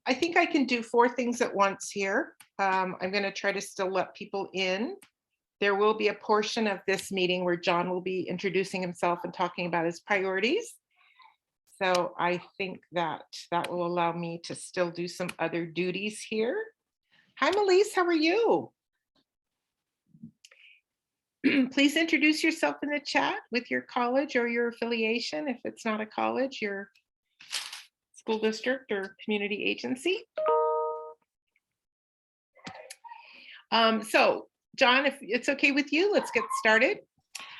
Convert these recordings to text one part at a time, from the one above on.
I think I can do 4 things at once here. I'm going to try to still let people in. There will be a portion of this meeting where John will be introducing himself and talking about his priorities. So I think that will allow me to still do some other duties here. Hi, Melise, how are you? Please introduce yourself in the chat with your college or your affiliation. If it's not a college, your school district or community agency. So John, if it's okay with you, let's get started.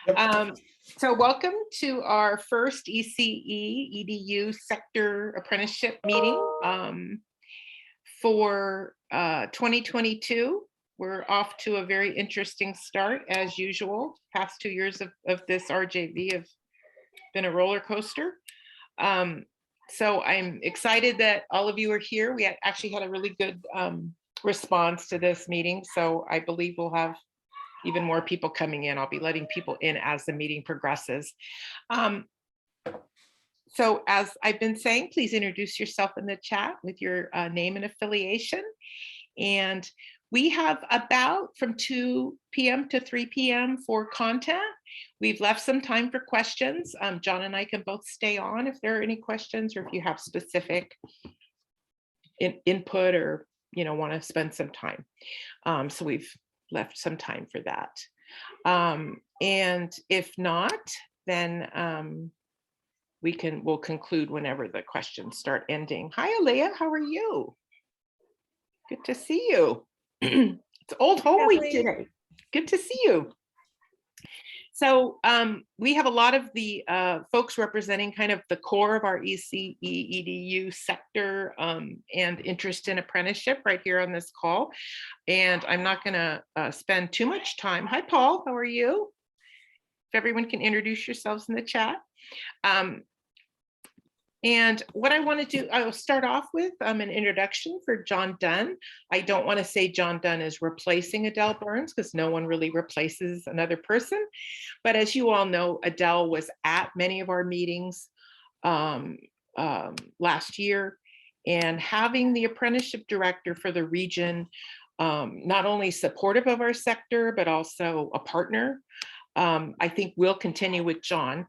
Yep. So welcome to our first ECE EDU sector apprenticeship meeting for 2022. We're off to a very interesting start as usual. Past 2 years of this RJV have been a roller coaster. So I'm excited that all of you are here. We actually had a really good response to this meeting. So I believe we'll have even more people coming in. I'll be letting people in as the meeting progresses. So as I've been saying, please introduce yourself in the chat with your name and affiliation. And we have about from 2 p.m. to 3 p.m. for content. We've left some time for questions. John and I can both stay on if there are any questions or if you have specific input or want to spend some time. So we've left some time for that. And if not, then we'll conclude whenever the questions start ending. Hi, Alea, how are you? Good to see you. It's Old Home Week today. Good to see you. So we have a lot of the folks representing kind of the core of our ECE EDU sector and interest in apprenticeship right here on this call. And I'm not going to spend too much time. Hi, Paul, how are you? If everyone can introduce yourselves in the chat. And what I want to do, I will start off with an introduction for John Dunn. I don't want to say John Dunn is replacing Adele Burns because no one really replaces another person. But as you all know, Adele was at many of our meetings last year, and having the apprenticeship director for the region, not only supportive of our sector, but also a partner, I think will continue with John.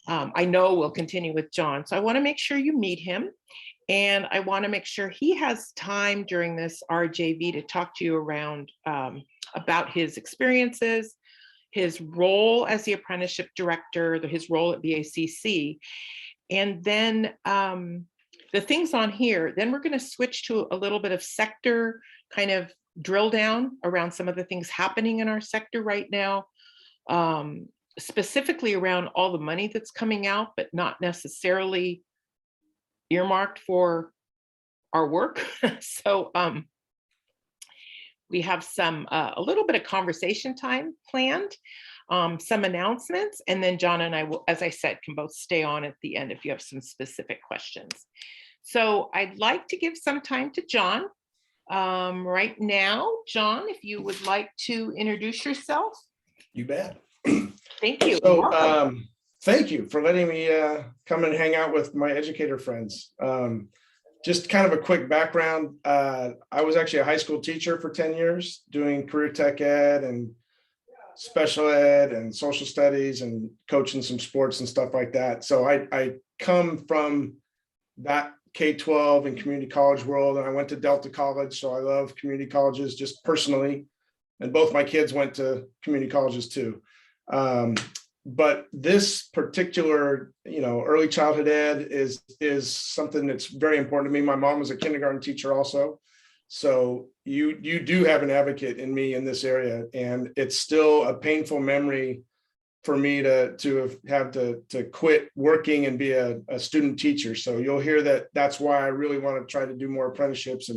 I know we'll continue with John. So I want to make sure you meet him. And I want to make sure he has time during this RJV to talk to you around about his experiences, his role as the apprenticeship director, his role at BACCC. And then the things on here, then we're going to switch to a little bit of sector kind of drill down around some of the things happening in our sector right now. Specifically around all the money that's coming out, but not necessarily earmarked for our work. So we have a little bit of conversation time planned, some announcements, and then John and I will, as I said, can both stay on at the end if you have some specific questions. So I'd like to give some time to John. Right now, John, if you would like to introduce yourself. You bet. Thank you. So thank you for letting me come and hang out with my educator friends. Just kind of a quick background. I was actually a high school teacher for 10 years doing career tech ed and special ed and social studies and coaching some sports and stuff like that. So I come from that K12 and community college world, and I went to Delta College. So I love community colleges just personally. And both my kids went to community colleges too. But this particular, early childhood ed is something that's very important to me. My mom was a kindergarten teacher also. So you do have an advocate in me in this area. And it's still a painful memory for me to have to quit working and be a student teacher. So you'll hear that's why I really want to try to do more apprenticeships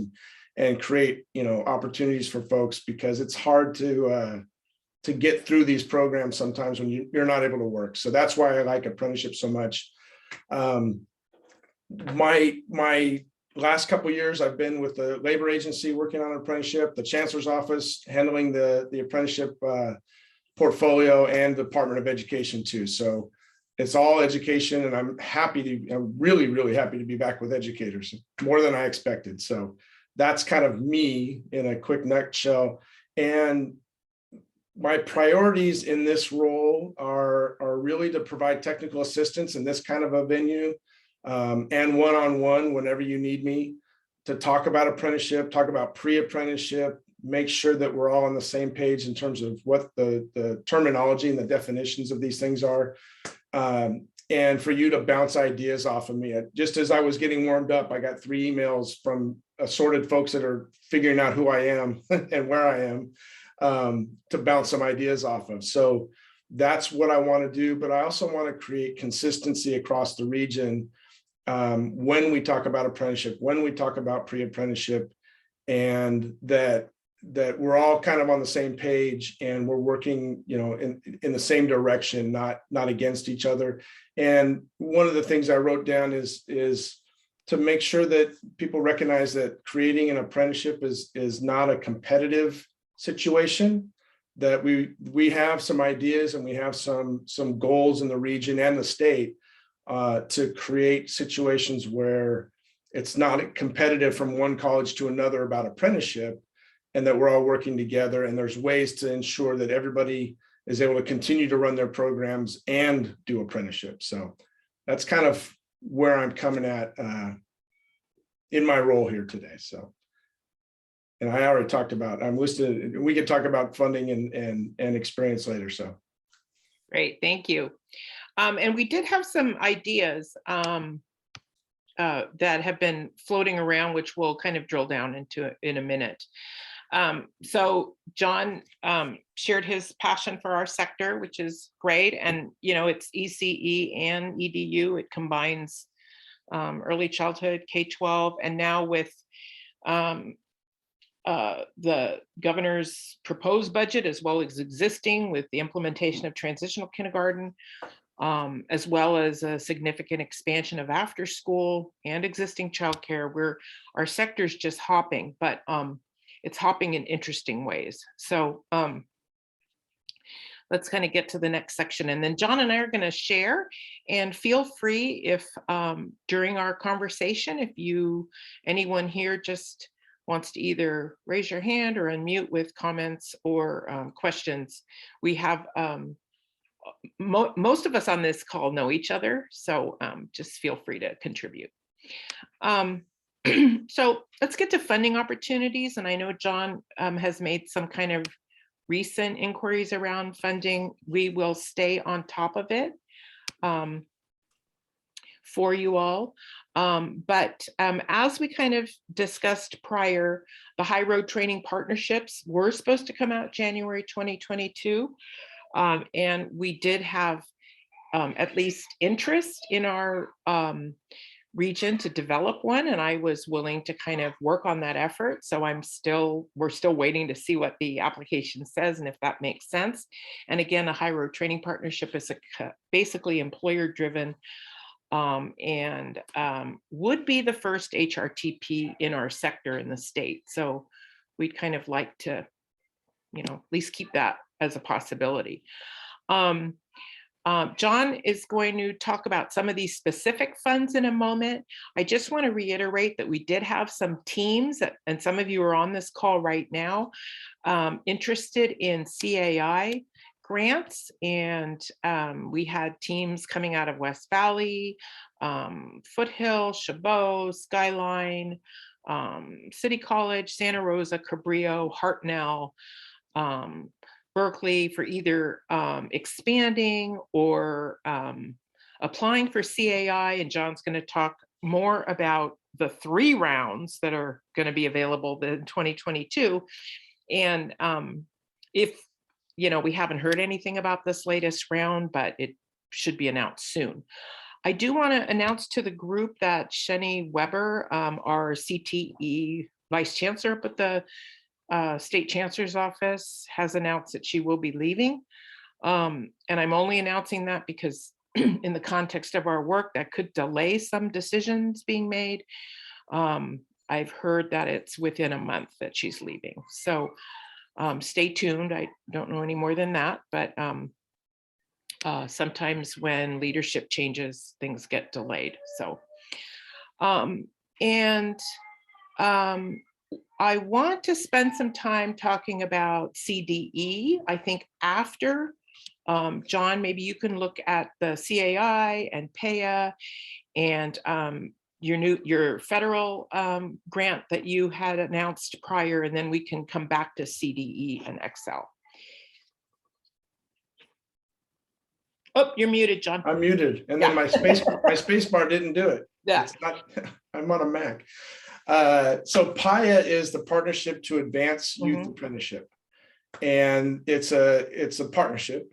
and create, opportunities for folks, because it's hard to get through these programs sometimes when you're not able to work. So that's why I like apprenticeship so much. My last couple of years, I've been with the labor agency working on an apprenticeship, the chancellor's office handling the apprenticeship portfolio, and the Department of Education too. So it's all education, and I'm really, really happy to be back with educators, more than I expected. So that's kind of me in a quick nutshell. And my priorities in this role are really to provide technical assistance in this kind of a venue, and one-on-one whenever you need me, to talk about apprenticeship, talk about pre-apprenticeship, make sure that we're all on the same page in terms of what the terminology and the definitions of these things are. And for you to bounce ideas off of me. Just as I was getting warmed up, I got 3 emails from assorted folks that are figuring out who I am and where I am, to bounce some ideas off of. So that's what I want to do. But I also want to create consistency across the region, when we talk about apprenticeship, when we talk about pre-apprenticeship, and that we're all kind of on the same page, and we're working, in the same direction, not against each other. And one of the things I wrote down is to make sure that people recognize that creating an apprenticeship is not a competitive situation, that we have some ideas and we have some goals in the region and the state, to create situations where it's not competitive from one college to another about apprenticeship, and that we're all working together, and there's ways to ensure that everybody is able to continue to run their programs and do apprenticeship. So that's kind of where I'm coming at in my role here today. So, and I already talked about, I'm listed, we could talk about funding and experience later. So Great, thank you. And we did have some ideas that have been floating around, which we'll kind of drill down into in a minute. So John shared his passion for our sector, which is great. And, it's ECE and EDU. It combines early childhood, K12, and now with the governor's proposed budget, as well as existing with the implementation of transitional kindergarten, as well as a significant expansion of after school and existing childcare, where our sector is just hopping, but it's hopping in interesting ways. So let's kind of get to the next section. And then John and I are going to share, and feel free if during our conversation, if anyone here just wants to either raise your hand or unmute with comments or questions. We have most of us on this call know each other, so just feel free to contribute. So let's get to funding opportunities. And I know John has made some kind of recent inquiries around funding. We will stay on top of it for you all. But as we kind of discussed prior, the high road training partnerships were supposed to come out January 2022. And we did have at least interest in our region to develop one, and I was willing to kind of work on that effort. So we're still waiting to see what the application says and if that makes sense. And again, a high road training partnership is basically employer driven, and would be the first HRTP in our sector in the state. So we'd kind of like to, at least keep that as a possibility. John is going to talk about some of these specific funds in a moment. I just want to reiterate that we did have some teams, and some of you are on this call right now, interested in CAI grants. And we had teams coming out of West Valley, Foothill, Chabot, Skyline, City College, Santa Rosa, Cabrillo, Hartnell, Berkeley, for either expanding or applying for CAI. And John's going to talk more about the 3 rounds that are going to be available in 2022. And if, we haven't heard anything about this latest round, but it should be announced soon. I do want to announce to the group that Shani Weber, our CTE Vice Chancellor up at the State Chancellor's Office, has announced that she will be leaving. And I'm only announcing that because in the context of our work, that could delay some decisions being made. I've heard that it's within a month that she's leaving. So stay tuned. I don't know any more than that, but Sometimes when leadership changes, things get delayed. So, I want to spend some time talking about CDE. I think after, John, maybe you can look at the CAI and Paya and your federal grant that you had announced prior, and then we can come back to CDE and Excel. Oh, you're muted, John. I'm muted, and then my space bar didn't do it. Yeah. It's not, I'm on a Mac. So Paya is the Partnership to Advance Youth Apprenticeship, and it's a partnership,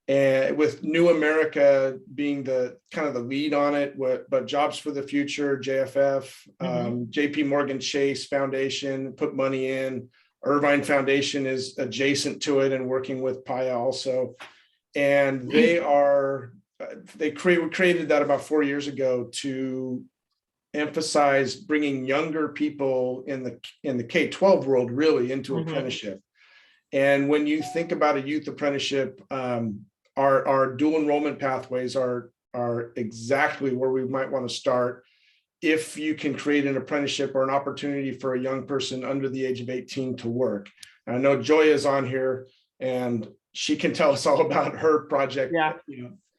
and with New America being the kind of the lead on it, but Jobs for the Future, JFF, JP Morgan Chase Foundation put money in. Irvine Foundation is adjacent to it and working with Paya also. And they created that about 4 years ago to emphasize bringing younger people in the K12 world really into apprenticeship. And when you think about a youth apprenticeship, our dual enrollment pathways are exactly where we might want to start if you can create an apprenticeship or an opportunity for a young person under the age of 18 to work. And I know Joy is on here, and she can tell us all about her project,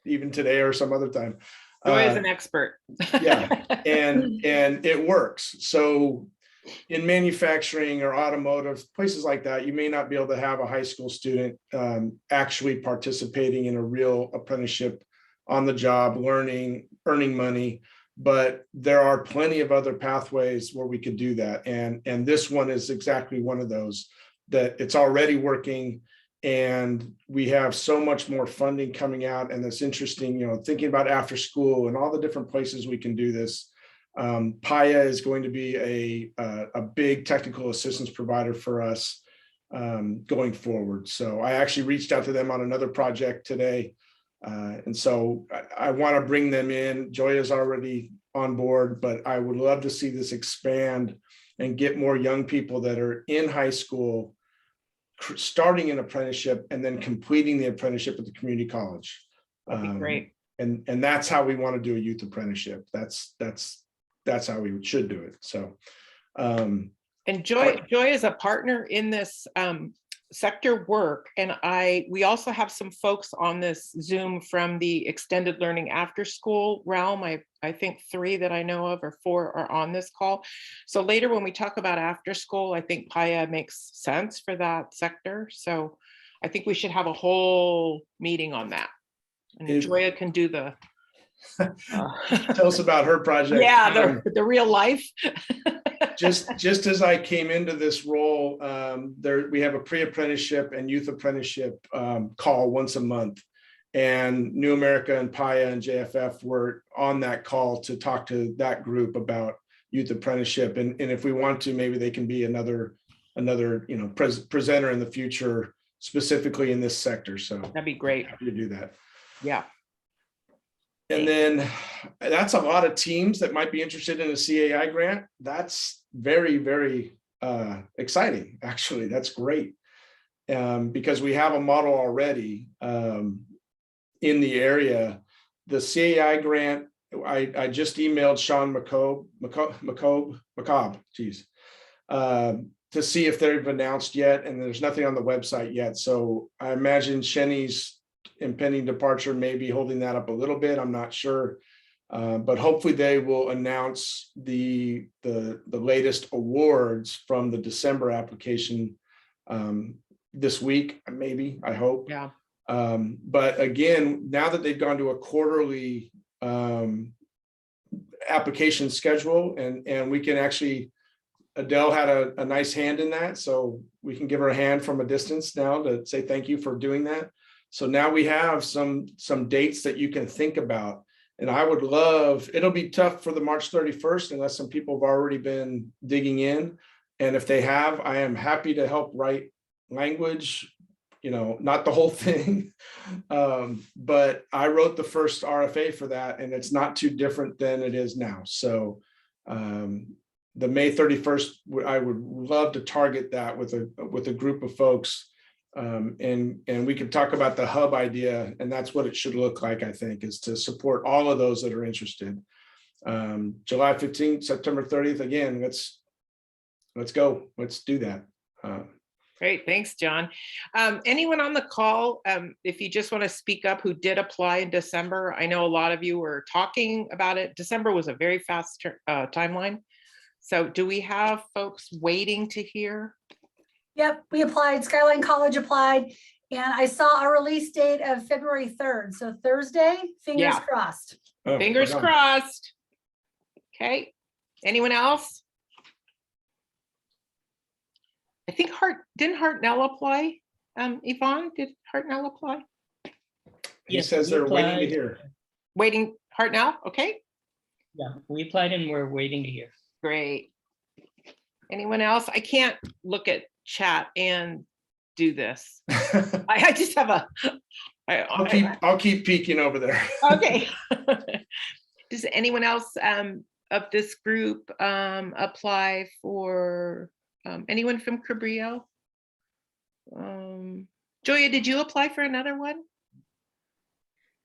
even today or some other time. Joy is an expert. Yeah, and it works. So in manufacturing or automotive, places like that, you may not be able to have a high school student actually participating in a real apprenticeship on the job, learning, earning money, but there are plenty of other pathways where we could do that. And this one is exactly one of those, that it's already working. And we have so much more funding coming out, and it's interesting, thinking about after school and all the different places we can do this. Paya is going to be a big technical assistance provider for us going forward. So I actually reached out to them on another project today. And so I want to bring them in. Joy is already on board, but I would love to see this expand and get more young people that are in high school starting an apprenticeship and then completing the apprenticeship at the community college. That'd be great. And that's how we want to do a youth apprenticeship. That's how we should do it. So and Joy is a partner in this sector work, and we also have some folks on this Zoom from the extended learning after school realm. I think 3 that I know of, or 4 are on this call. So later when we talk about after school, I think Paya makes sense for that sector. So I think we should have a whole meeting on that. And Joya can do the tell us about her project. Yeah, the real life. just as I came into this role, we have a pre-apprenticeship and youth apprenticeship call once a month, and New America and Paya and JFF were on that call to talk to that group about youth apprenticeship, and if we want to, maybe they can be another presenter in the future, specifically in this sector. So that'd be great. Happy to do that. Yeah. And then that's a lot of teams that might be interested in a CAI grant. That's very, very exciting. Actually, that's great because we have a model already in the area. The CAI grant, I just emailed Sean McCobb, to see if they've announced yet, and there's nothing on the website yet. So I imagine Shenny's impending departure may be holding that up a little bit. I'm not sure, but hopefully they will announce the latest awards from the December application this week, maybe, I hope. Yeah. But again, now that they've gone to a quarterly application schedule, and we can actually, Adele had a nice hand in that, so we can give her a hand from a distance now to say thank you for doing that. So now we have some dates that you can think about. And I would love, it'll be tough for the March 31st unless some people have already been digging in. And if they have, I am happy to help write language, not the whole thing. But I wrote the first RFA for that, and it's not too different than it is now. So the May 31st, I would love to target that with a group of folks And we could talk about the hub idea, and that's what it should look like, I think, is to support all of those that are interested. July 15th, September 30th, again, let's go, let's do that. Great, thanks, John. Anyone on the call, if you just want to speak up, who did apply in December? I know a lot of you were talking about it. December was a very fast timeline. So do we have folks waiting to hear? Yep, we applied. Skyline College applied, and I saw a release date of February 3rd. So Thursday, fingers crossed. Oh, Fingers crossed. Okay, anyone else? I think didn't Hartnell apply? Yvonne, did Hartnell apply? He says they're waiting to hear. Waiting, Hartnell, okay. Yeah, we applied and we're waiting to hear. Great. Anyone else? I can't look at chat and do this. I just have I'll keep peeking over there. Okay. Does anyone else of this group apply for anyone from Cabrillo? Joya, did you apply for another one?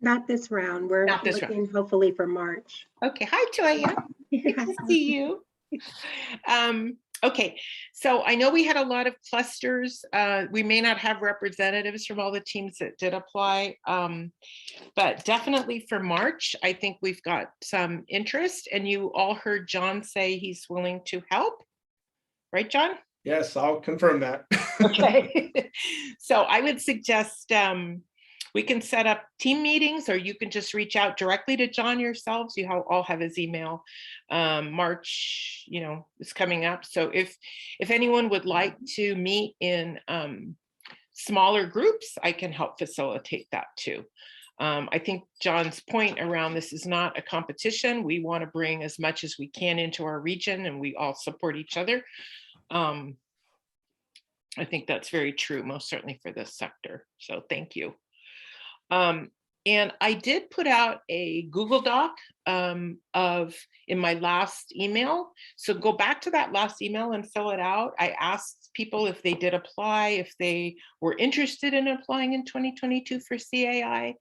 Not this round. We're looking hopefully for March. Okay. Hi, Joya. Good to see you. Okay, so I know we had a lot of clusters. We may not have representatives from all the teams that did apply, but definitely for March, I think we've got some interest, and you all heard John say he's willing to help. Right, John? Yes, I'll confirm that. Okay, so I would suggest we can set up team meetings, or you can just reach out directly to John yourselves. You all have his email. March, is coming up. So if anyone would like to meet in smaller groups, I can help facilitate that too. I think John's point around this is not a competition. We want to bring as much as we can into our region, and we all support each other. I think that's very true, most certainly for this sector. So thank you. And I did put out a Google Doc in my last email. So go back to that last email and fill it out. I asked people if they did apply, if they were interested in applying in 2022 for CAI,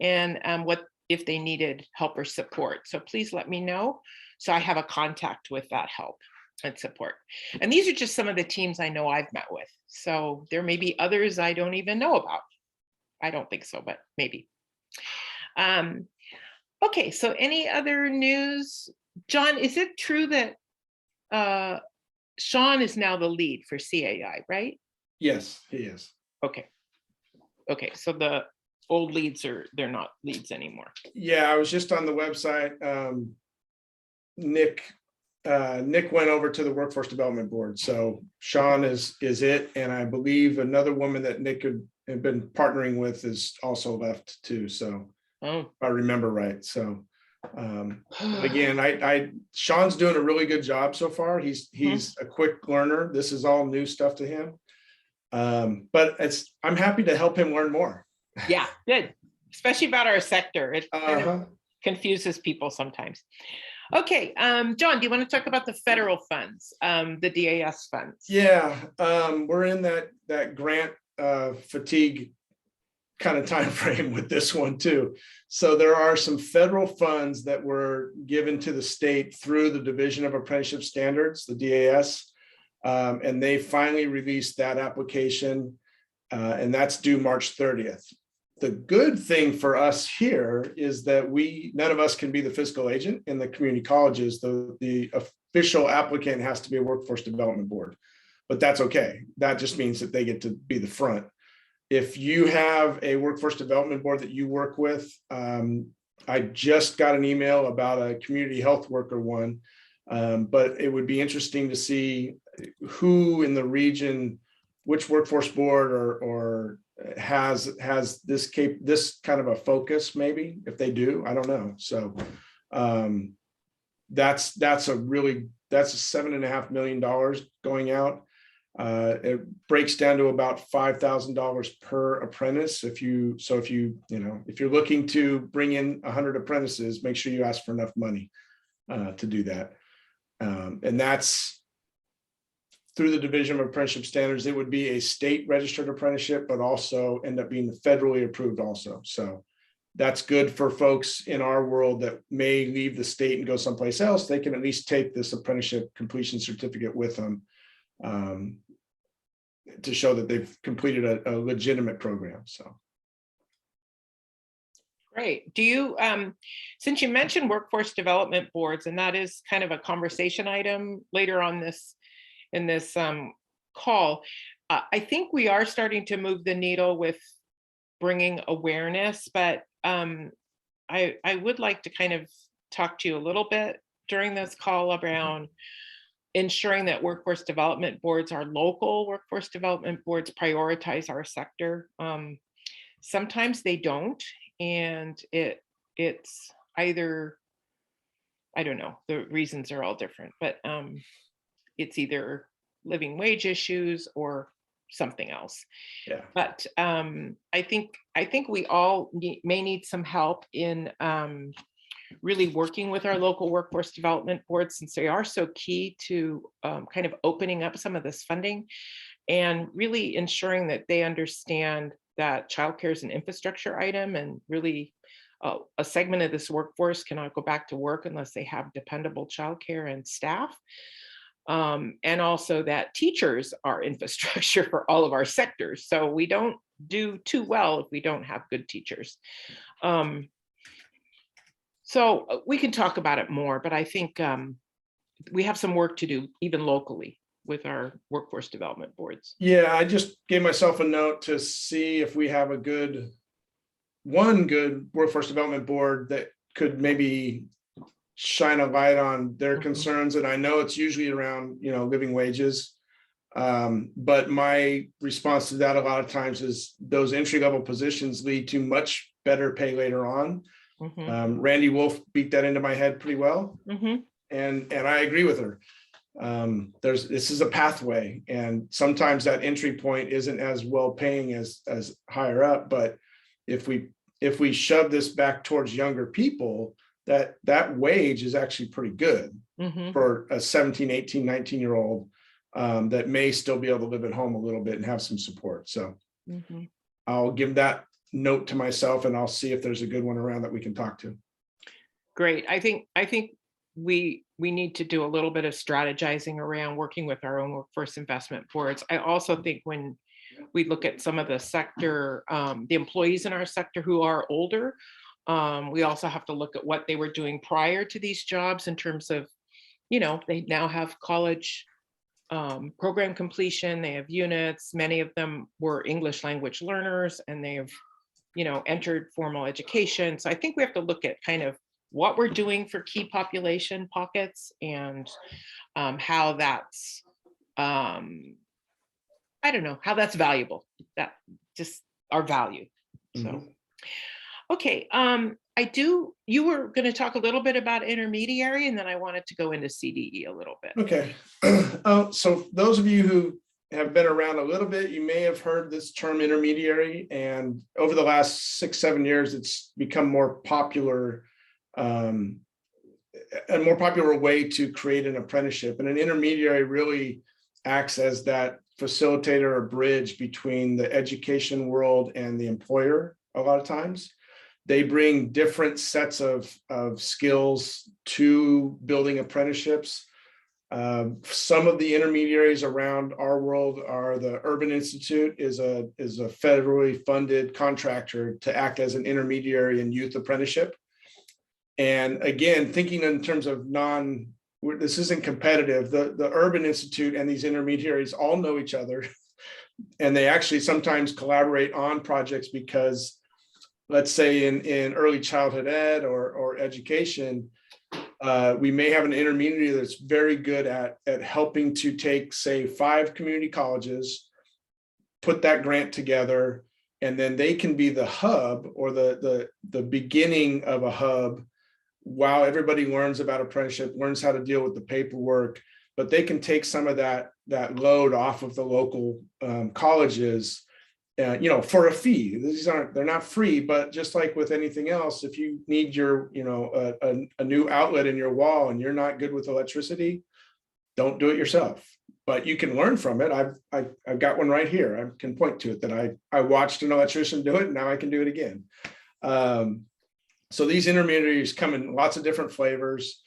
and what if they needed help or support. So please let me know, so I have a contact with that help and support. And these are just some of the teams I know I've met with. So there may be others I don't even know about. I don't think so, but maybe. Okay, so any other news? John, is it true that Sean is now the lead for CAI, right? Yes, he is. Okay. Okay, so the old leads they're not leads anymore. Yeah, I was just on the website. Nick went over to the Workforce Development Board. So Sean is it. And I believe another woman that Nick had been partnering with is also left too. So if I remember right. So again, Sean's doing a really good job so far. He's a quick learner. This is all new stuff to him. But I'm happy to help him learn more. Yeah, good. Especially about our sector. It kind of confuses people sometimes. Okay, John, do you want to talk about the federal funds, the DAS funds? Yeah, we're in that grant fatigue kind of time frame with this one too. So there are some federal funds that were given to the state through the Division of Apprenticeship Standards, the DAS, and they finally released that application, and that's due March 30th. The good thing for us here is that none of us can be the fiscal agent in the community colleges. The official applicant has to be a Workforce Development Board, but that's okay. That just means that they get to be the front. If you have a Workforce Development Board that you work with, I just got an email about a community health worker one, but it would be interesting to see who in the region, which workforce board or has this kind of a focus, maybe. If they do, I don't know. So that's $7.5 million going out. It breaks down to about $5,000 per apprentice. If you're looking to bring in 100 apprentices, make sure you ask for enough money to do that. And that's through the Division of Apprenticeship Standards, it would be a state registered apprenticeship, but also end up being federally approved also. So that's good for folks in our world that may leave the state and go someplace else. They can at least take this apprenticeship completion certificate with them to show that they've completed a legitimate program. So. Great. Do you, since you mentioned workforce development boards, and that is kind of a conversation item later on in this call, I think we are starting to move the needle with bringing awareness, but I would like to kind of talk to you a little bit during this call around ensuring that workforce development boards, our local workforce development boards, prioritize our sector. Sometimes they don't, and it's either, I don't know, the reasons are all different, but it's either living wage issues or something else. Yeah. But I think we all may need some help in really working with our local workforce development boards, since they are so key to kind of opening up some of this funding and really ensuring that they understand that childcare is an infrastructure item, and really a segment of this workforce cannot go back to work unless they have dependable childcare and staff. And also that teachers are infrastructure for all of our sectors. So we don't do too well if we don't have good teachers. So we can talk about it more, but I think we have some work to do even locally with our workforce development boards. Yeah, I just gave myself a note to see if we have one good workforce development board that could maybe shine a light on their concerns. And I know it's usually around, living wages. But my response to that a lot of times is those entry-level positions lead to much better pay later on. Randy Wolf beat that into my head pretty well. And I agree with her. This is a pathway, and sometimes that entry point isn't as well paying as higher up. But if we shove this back towards younger people, that wage is actually pretty good for a 17, 18, 19-year-old that may still be able to live at home a little bit and have some support. So I'll give that note to myself, and I'll see if there's a good one around that we can talk to. Great. I think we need to do a little bit of strategizing around working with our own workforce investment boards. I also think when we look at some of the sector, the employees in our sector who are older, we also have to look at what they were doing prior to these jobs in terms of, they now have college program completion, they have units, many of them were English language learners, and they have, entered formal education. So I think we have to look at kind of what we're doing for key population pockets and how that's, I don't know, how that's valuable, that just our value. So, okay. You were going to talk a little bit about intermediary, and then I wanted to go into CDE a little bit. Okay. So those of you who have been around a little bit, you may have heard this term intermediary, and over the last 6-7 years, it's become more popular, a more popular way to create an apprenticeship. And an intermediary really acts as that facilitator or bridge between the education world and the employer. A lot of times they bring different sets of skills to building apprenticeships. Some of the intermediaries around our world are the Urban Institute is a federally funded contractor to act as an intermediary in youth apprenticeship. And again, thinking in terms of this isn't competitive. The Urban Institute and these intermediaries all know each other, and they actually sometimes collaborate on projects because, let's say in early childhood ed or education, we may have an intermediary that's very good at helping to take, say, 5 community colleges, put that grant together, and then they can be the hub or the beginning of a hub while everybody learns about apprenticeship, learns how to deal with the paperwork, but they can take some of that load off of the local colleges, for a fee. They're not free, but just like with anything else, if you need a new outlet in your wall and you're not good with electricity, don't do it yourself. but you can learn from it. I've got one right here. I can point to it that I watched an electrician do it. And now I can do it again. So these intermediaries come in lots of different flavors.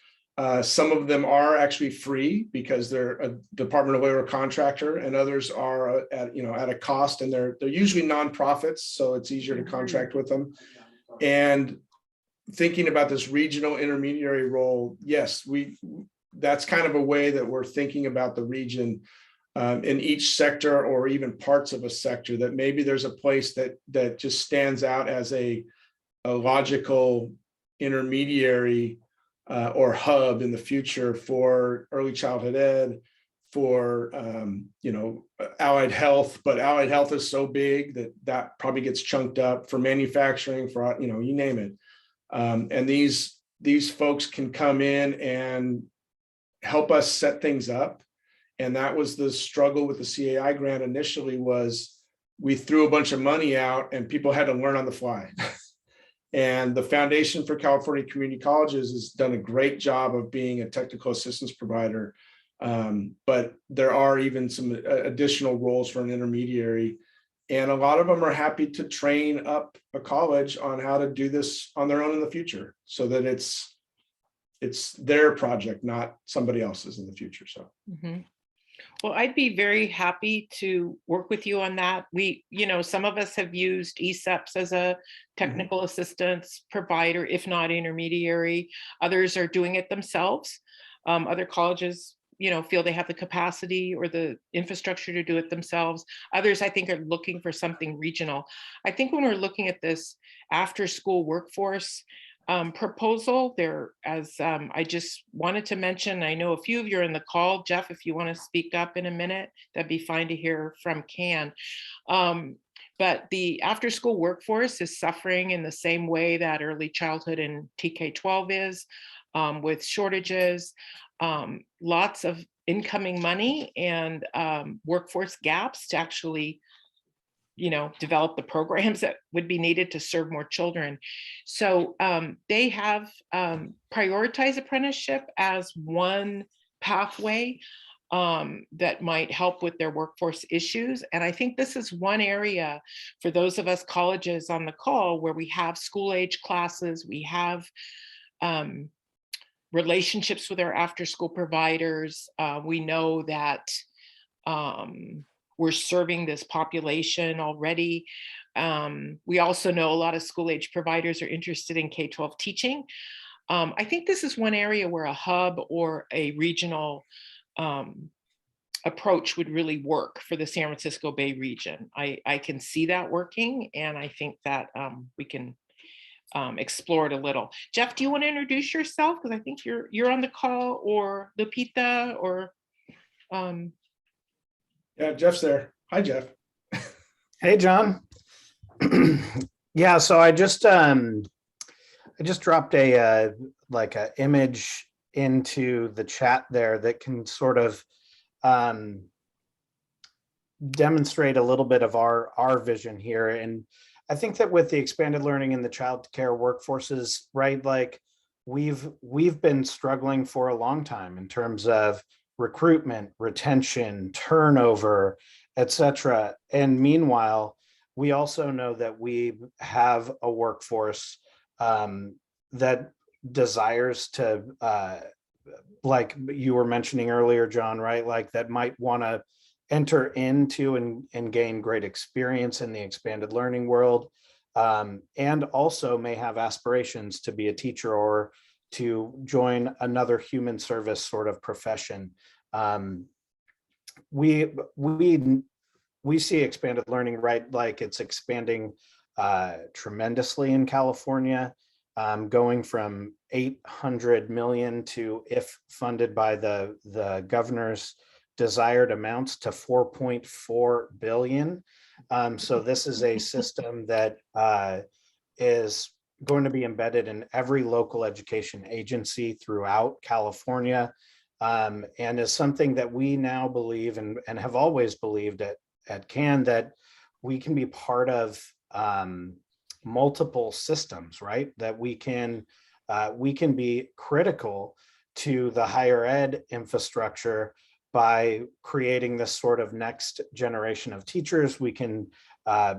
Some of them are actually free because they're a Department of Labor contractor, and others are at a cost, and they're usually nonprofits, so it's easier to contract with them. And thinking about this regional intermediary role, yes, that's kind of a way that we're thinking about the region in each sector, or even parts of a sector, that maybe there's a place that just stands out as a logical intermediary or hub in the future for early childhood ed, for allied health, but allied health is so big that probably gets chunked up, for manufacturing, for you name it. And these folks can come in and help us set things up. And that was the struggle with the CAI grant initially, was we threw a bunch of money out and people had to learn on the fly. And the Foundation for California Community Colleges has done a great job of being a technical assistance provider. But there are even some additional roles for an intermediary. And a lot of them are happy to train up a college on how to do this on their own in the future, so that it's their project, not somebody else's in the future. So. Mm-hmm. Well, I'd be very happy to work with you on that. Some of us have used ECEPs as a technical assistance provider, if not intermediary. Others are doing it themselves. Other colleges, feel they have the capacity or the infrastructure to do it themselves. Others, I think, are looking for something regional. I think when we're looking at this after school workforce proposal there, as I just wanted to mention, I know a few of you are in the call. Jeff, if you want to speak up in a minute, that'd be fine to hear from Can. But the after school workforce is suffering in the same way that early childhood and TK12 is, with shortages, lots of incoming money, and workforce gaps to actually develop the programs that would be needed to serve more children. So they have prioritized apprenticeship as one pathway that might help with their workforce issues. And I think this is one area for those of us colleges on the call where we have school age classes, we have relationships with our after school providers. We know that we're serving this population already. We also know a lot of school age providers are interested in K12 teaching. I think this is one area where a hub or a regional approach would really work for the San Francisco Bay region. I can see that working, and I think that we can explore it a little. Jeff, do you want to introduce yourself? Because I think you're on the call, or Lupita, or Yeah, Jeff's there. Hi, Jeff. Hey, John. Yeah, so I just dropped a image into the chat there that can sort of demonstrate a little bit of our vision here. And I think that with the expanded learning in the child care workforces, right, like we've been struggling for a long time in terms of recruitment, retention, turnover, etc. And meanwhile, we also know that we have a workforce that desires to, like you were mentioning earlier, John, right? Like that might want to enter into and gain great experience in the expanded learning world, and also may have aspirations to be a teacher or to join another human service sort of profession. We see expanded learning, right? Like it's expanding tremendously in California, going from 800 million to, if funded by the governor's desired amounts, to 4.4 billion. So this is a system that is going to be embedded in every local education agency throughout California, and is something that we now believe and have always believed at CAN, that we can be part of multiple systems, right? That we can be critical to the higher ed infrastructure, by creating this sort of next generation of teachers, we can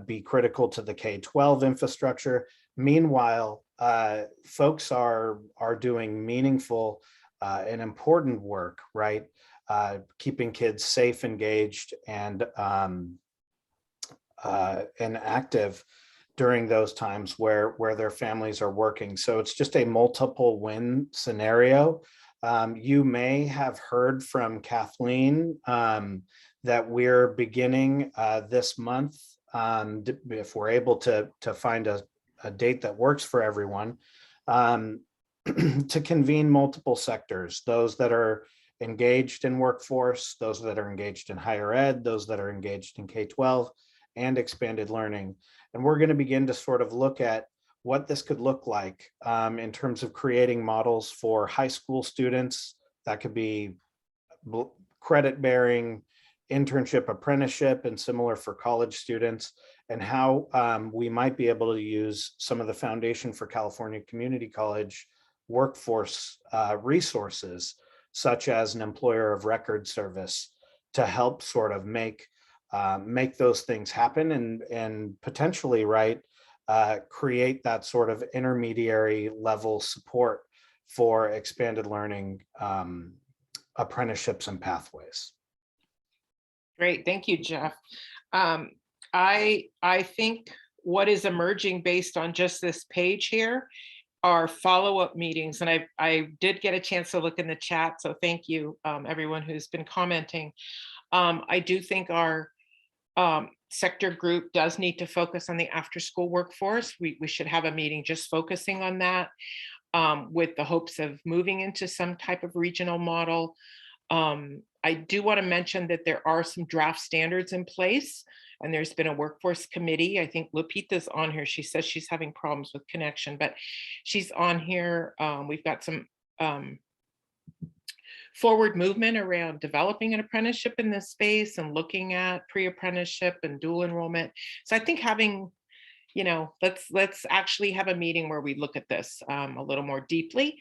be critical to the K12 infrastructure. Meanwhile, folks are doing meaningful and important work, right? Keeping kids safe, engaged, and active during those times where their families are working. So it's just a multiple win scenario. You may have heard from Kathleen that we're beginning this month, if we're able to find a date that works for everyone, to convene multiple sectors, those that are engaged in workforce, those that are engaged in higher ed, those that are engaged in K12 and expanded learning. And we're going to begin to sort of look at what this could look like in terms of creating models for high school students. That could be credit bearing, internship, apprenticeship, and similar for college students, and how we might be able to use some of the Foundation for California Community College workforce resources, such as an employer of record service, to help sort of make those things happen and potentially, right, create that sort of intermediary level support for expanded learning apprenticeships and pathways. Great, thank you, Jeff. I think what is emerging based on just this page here are follow-up meetings, and I did get a chance to look in the chat, so thank you, everyone who's been commenting. I do think our sector group does need to focus on the after-school workforce. We should have a meeting just focusing on that, with the hopes of moving into some type of regional model. I do want to mention that there are some draft standards in place, and there's been a workforce committee. I think Lupita's on here. She says she's having problems with connection, but she's on here. We've got some forward movement around developing an apprenticeship in this space and looking at pre-apprenticeship and dual enrollment. So I think having, let's actually have a meeting where we look at this a little more deeply,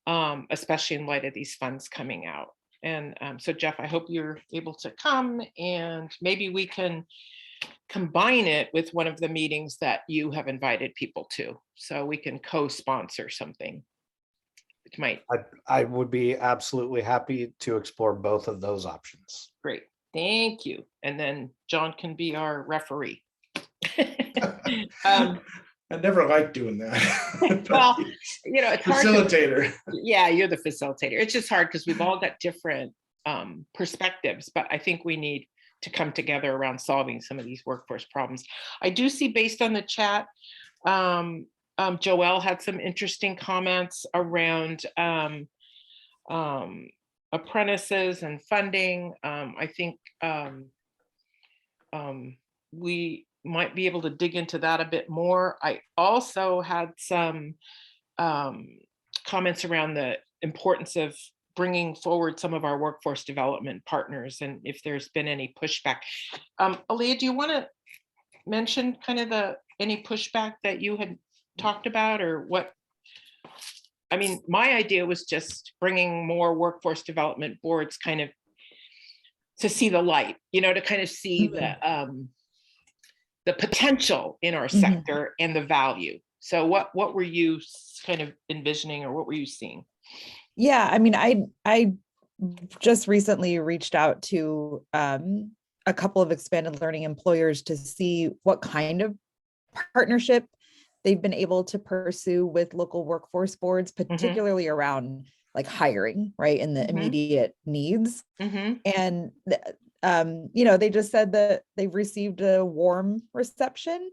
especially in light of these funds coming out. And so Jeff, I hope you're able to come, and maybe we can combine it with one of the meetings that you have invited people to, so we can co-sponsor something. Which might. I would be absolutely happy to explore both of those options. Great, thank you. And then John can be our referee. I never liked doing that. Well, it's facilitator. hard yeah, you're the facilitator. It's just hard because we've all got different perspectives, but I think we need to come together around solving some of these workforce problems. I do see, based on the chat, Joelle had some interesting comments around apprentices and funding. I think we might be able to dig into that a bit more. I also had some comments around the importance of bringing forward some of our workforce development partners, and if there's been any pushback. Aaliyah, do you want to mention kind of any pushback that you had talked about, or what? I mean, my idea was just bringing more workforce development boards kind of to see the light, to kind of see the potential in our sector and the value. So what were you kind of envisioning, or what were you seeing? Yeah, I mean, I just recently reached out to a couple of expanded learning employers to see what kind of partnership they've been able to pursue with local workforce boards, particularly around like hiring, right, and the immediate needs. And they just said that they've received a warm reception.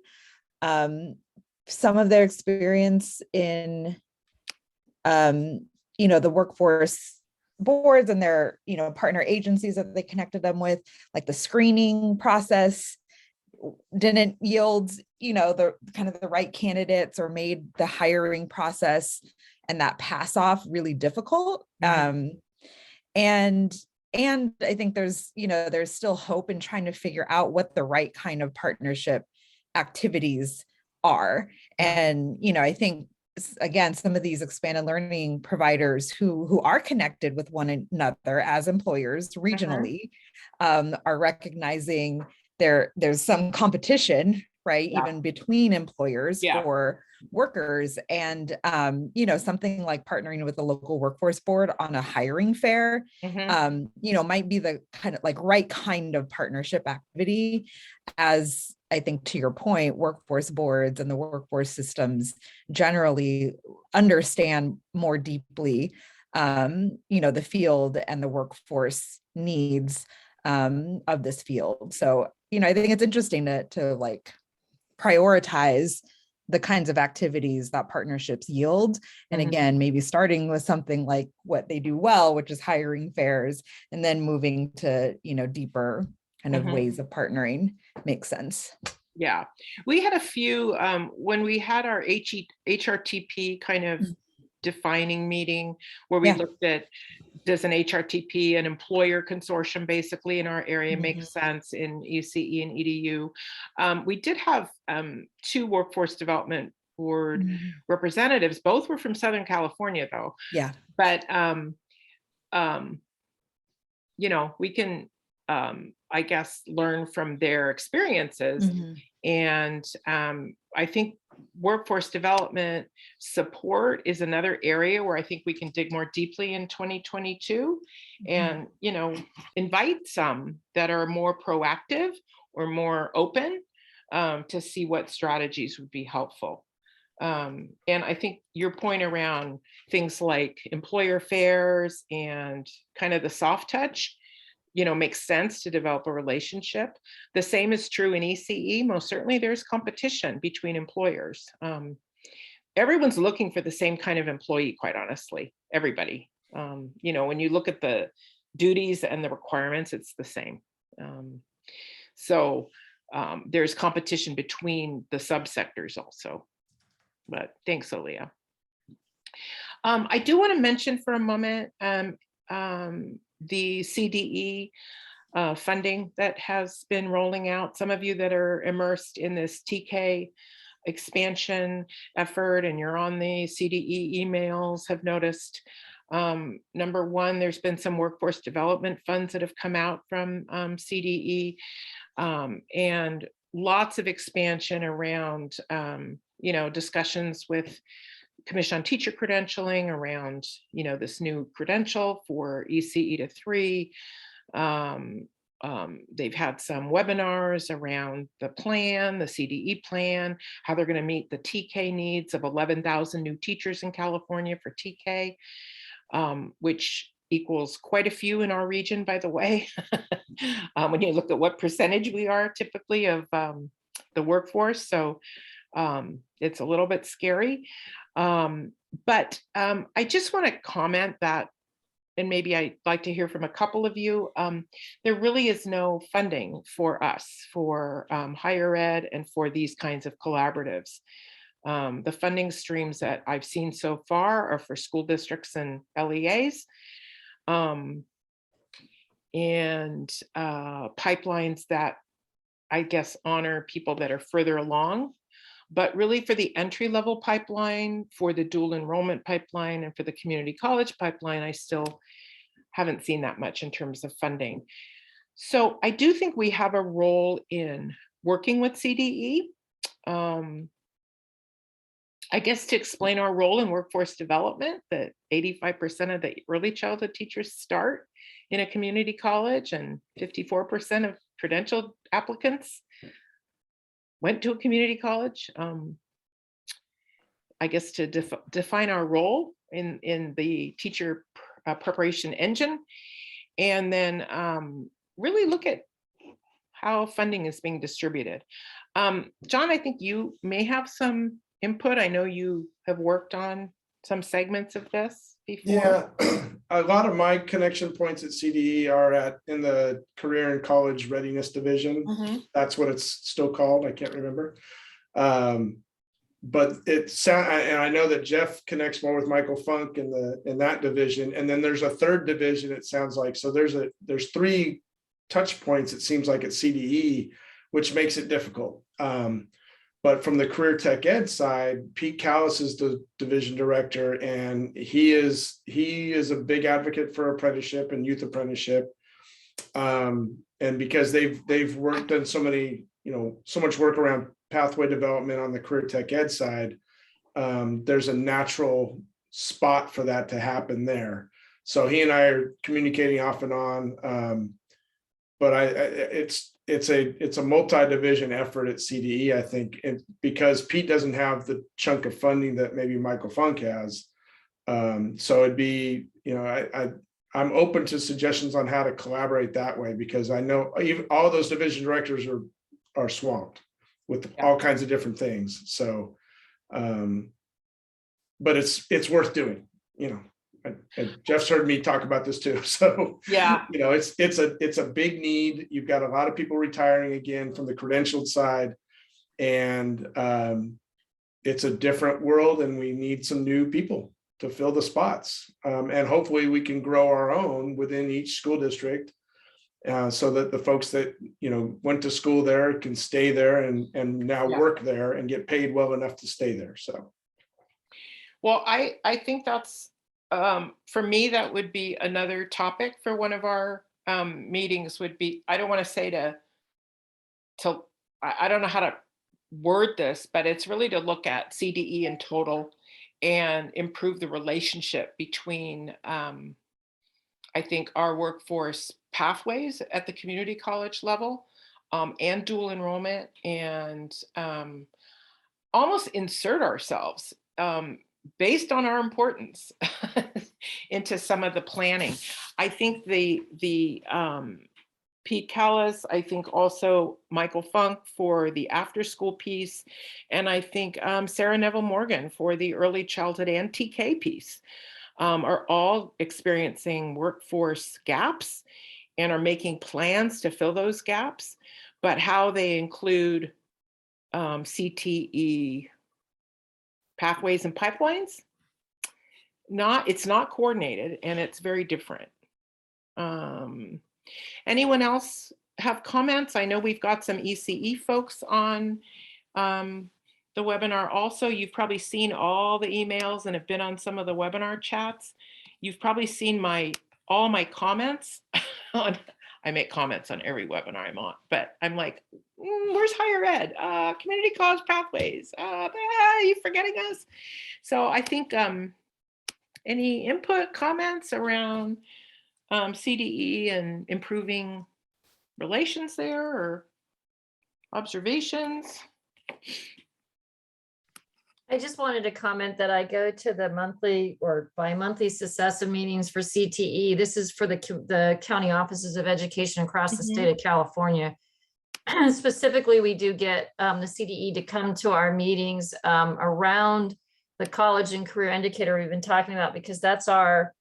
Some of their experience in the workforce boards and their partner agencies that they connected them with, like the screening process didn't yield the kind of the right candidates, or made the hiring process and that pass off really difficult. And I think there's still hope in trying to figure out what the right kind of partnership activities are. And I think again, some of these expanded learning providers who are connected with one another as employers regionally are recognizing there's some competition, right? Yeah. Even between employers Yeah. for workers, and you know, something like partnering with the local workforce board on a hiring fair, you know, might be the kind of like right kind of partnership activity, as I think to your point, workforce boards and the workforce systems generally understand more deeply, you know, the field and the workforce needs of this field. So, you know, I think it's interesting to like prioritize the kinds of activities that partnerships yield. And again, maybe starting with something like what they do well, which is hiring fairs, and then moving to, you know, deeper kind of ways of partnering makes sense. Yeah, we had a few, when we had our HRTP kind of defining meeting, where we looked at, does an HRTP, an employer consortium basically in our area make sense in ECE and EDU? We did have 2 workforce development board representatives. Both were from Southern California though. Yeah. But, you know, we can, I guess, learn from their experiences. And I think workforce development support is another area where I think we can dig more deeply in 2022 and, you know, invite some that are more proactive or more open to see what strategies would be helpful. And I think your point around things like employer fairs and kind of the soft touch, you know, makes sense to develop a relationship. The same is true in ECE. Most certainly there's competition between employers. Everyone's looking for the same kind of employee, quite honestly, everybody. You know, when you look at the duties and the requirements, it's the same. So there's competition between the subsectors also. But thanks, Aaliyah. I do want to mention for a moment the CDE funding that has been rolling out. Some of you that are immersed in this TK expansion effort and you're on the CDE emails have noticed, number one, there's been some workforce development funds that have come out from CDE, and lots of expansion around, you know, discussions with Commission on Teacher Credentialing around, you know, this new credential for ECE to 3. They've had some webinars around the plan, the CDE plan, how they're going to meet the TK needs of 11,000 new teachers in California for TK, which equals quite a few in our region, by the way. When you look at what percentage we are typically of the workforce. So it's a little bit scary. But I just want to comment that, and maybe I'd like to hear from a couple of you, there really is no funding for us, for higher ed and for these kinds of collaboratives. The funding streams that I've seen so far are for school districts and LEAs, and pipelines that I guess honor people that are further along. But really for the entry-level pipeline, for the dual enrollment pipeline, and for the community college pipeline, I still haven't seen that much in terms of funding. So I do think we have a role in working with CDE. I guess to explain our role in workforce development, that 85% of the early childhood teachers start in a community college and 54% of credentialed applicants went to a community college. I guess to define our role in the teacher preparation engine, and then really look at how funding is being distributed. John, I think you may have some input. I know you have worked on some segments of this before. Yeah, a lot of my connection points at CDE are in the career and college readiness division. That's what it's still called. I can't remember. But and I know that Jeff connects more with Michael Funk in that division. And then there's a third division, it sounds like. So there's 3 touch points, it seems like, at CDE, which makes it difficult. But from the career tech ed side, Pete Callis is the division director, and he is a big advocate for apprenticeship and youth apprenticeship. And because they've worked on so much work around pathway development on the career tech ed side, there's a natural spot for that to happen there. So he and I are communicating off and on. But it's a multi-division effort at CTE, I think, and because Pete doesn't have the chunk of funding that maybe Michael Funk has. So it'd be, I'm open to suggestions on how to collaborate that way, because I know even all those division directors are swamped with all kinds of different things. So, but it's worth doing, and Jeff's heard me talk about this too. So, yeah, it's a big need. You've got a lot of people retiring again from the credentialed side, and it's a different world, and we need some new people to fill the spots. And hopefully we can grow our own within each school district, so that the folks that, went to school there can stay there and now work there and get paid well enough to stay there. So. Well, I think that's, for me, that would be another topic for one of our meetings would be, I don't want to say I don't know how to word this, but it's really to look at CDE in total and improve the relationship between, I think, our workforce pathways at the community college level and dual enrollment, and almost insert ourselves based on our importance into some of the planning. I think the Pete Callis, I think also Michael Funk for the after school piece, and I think Sarah Neville Morgan for the early childhood and TK piece are all experiencing workforce gaps and are making plans to fill those gaps, but how they include CTE pathways and pipelines, it's not coordinated, and it's very different. Anyone else have comments? I know we've got some ECE folks on the webinar. Also, you've probably seen all the emails and have been on some of the webinar chats. You've probably seen all my comments on. I make comments on every webinar I'm on, but I'm like, where's higher ed? Community college pathways. Are you forgetting us? So I think any input, comments around CDE and improving relations there, or observations? I just wanted to comment that I go to the monthly or bi-monthly successive meetings for CTE. This is for the county offices of education across the state of California. Specifically, we do get the CDE to come to our meetings around the college and career indicator we've been talking about, because that's our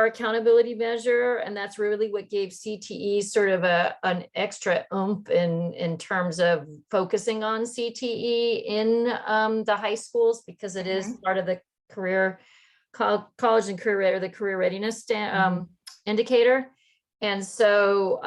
accountability measure, and that's really what gave CTE sort of an extra oomph in terms of focusing on CTE in the high schools, because it is part of the career college and career, the career readiness indicator. And so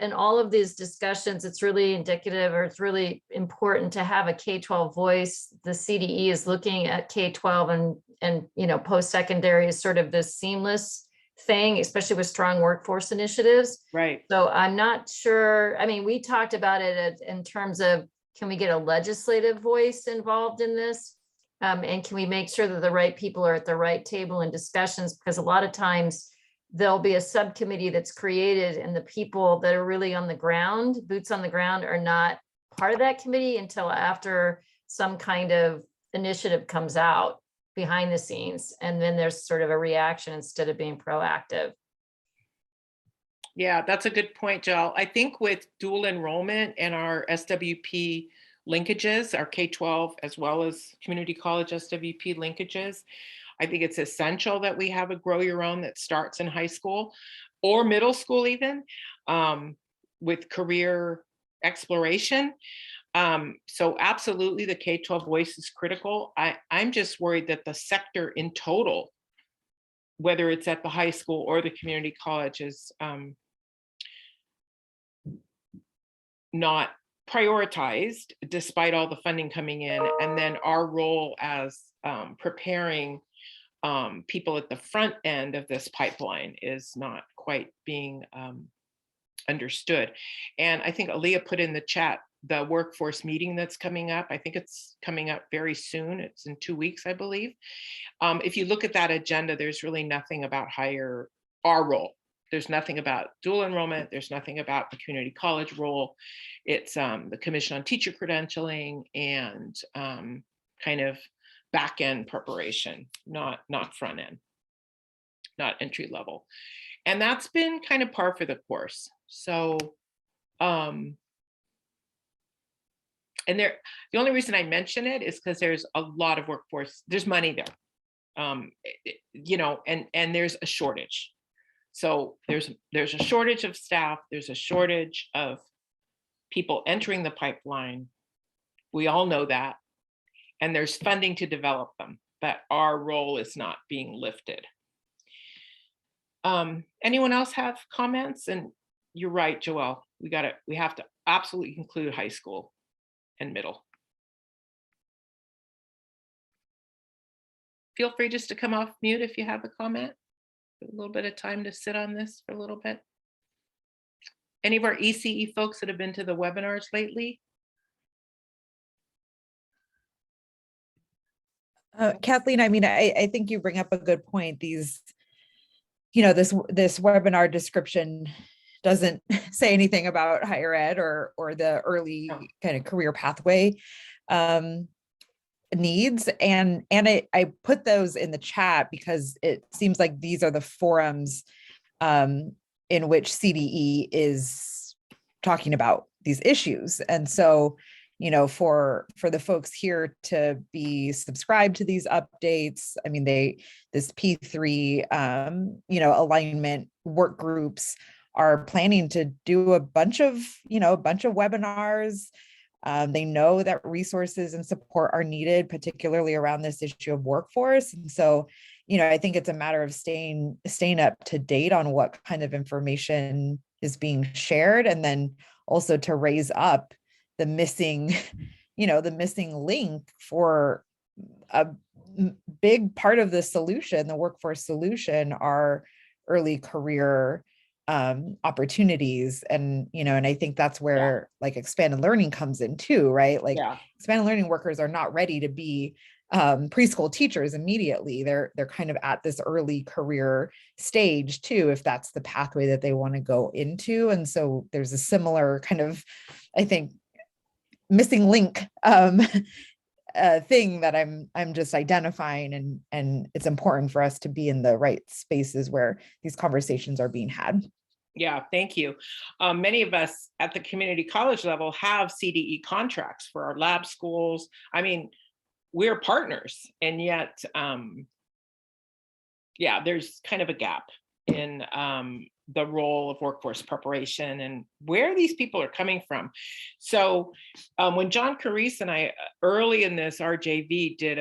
in all of these discussions, it's really indicative, or it's really important to have a K12 voice. The CDE is looking at K12 and post-secondary is sort of this seamless thing, especially with strong workforce initiatives. Right. So I'm not sure. I mean, we talked about it in terms of, can we get a legislative voice involved in this? And can we make sure that the right people are at the right table in discussions? Because a lot of times there'll be a subcommittee that's created, and the people that are really on the ground, boots on the ground, are not part of that committee until after some kind of initiative comes out behind the scenes. And then there's sort of a reaction instead of being proactive. Yeah, that's a good point, Jill. I think with dual enrollment and our SWP linkages, our K12 as well as community college SWP linkages, I think it's essential that we have a grow your own that starts in high school or middle school even, with career exploration. So absolutely the K12 voice is critical. I'm just worried that the sector in total, whether it's at the high school or the community college, is not prioritized despite all the funding coming in. And then our role as preparing people at the front end of this pipeline is not quite being understood. And I think Aaliyah put in the chat the workforce meeting that's coming up. I think it's coming up very soon. It's in 2 weeks, I believe. If you look at that agenda, there's really nothing about our role. There's nothing about dual enrollment. There's nothing about the community college role. It's the Commission on Teacher Credentialing and kind of back end preparation, not front end, not entry level. And that's been kind of par for the course. So, and the only reason I mention it is because there's a lot of workforce, there's money there, you know, and there's a shortage. So there's a shortage of staff, there's a shortage of people entering the pipeline. We all know that. And there's funding to develop them, but our role is not being lifted. Anyone else have comments? And you're right, Joelle, we have to absolutely include high school and middle. Feel free just to come off mute if you have a comment. A little bit of time to sit on this for a little bit. Any of our ECE folks that have been to the webinars lately? Kathleen, I mean, I think you bring up a good point. These, you know, this webinar description doesn't say anything about higher ed or the early kind of career pathway needs. And I put those in the chat because it seems like these are the forums in which CDE is talking about these issues. And so, you know, for the folks here to be subscribed to these updates, I mean, this P3, you know, alignment work groups are planning to do a bunch of webinars. They know that resources and support are needed, particularly around this issue of workforce. And so, you know, I think it's a matter of staying up to date on what kind of information is being shared, and then also to raise up the missing link for a big part of the solution, the workforce solution, are early career opportunities. And, you know, and I think that's where like expanded learning comes in too, right? Like expanded learning workers are not ready to be preschool teachers immediately. They're kind of at this early career stage too, if that's the pathway that they want to go into. And so there's a similar kind of, I think, missing link thing that I'm just identifying, and it's important for us to be in the right spaces where these conversations are being had. Yeah, thank you. Many of us at the community college level have CDE contracts for our lab schools. I mean, we're partners, and yet, yeah, there's kind of a gap in the role of workforce preparation and where these people are coming from. So when John Carice and I, early in this RJV, did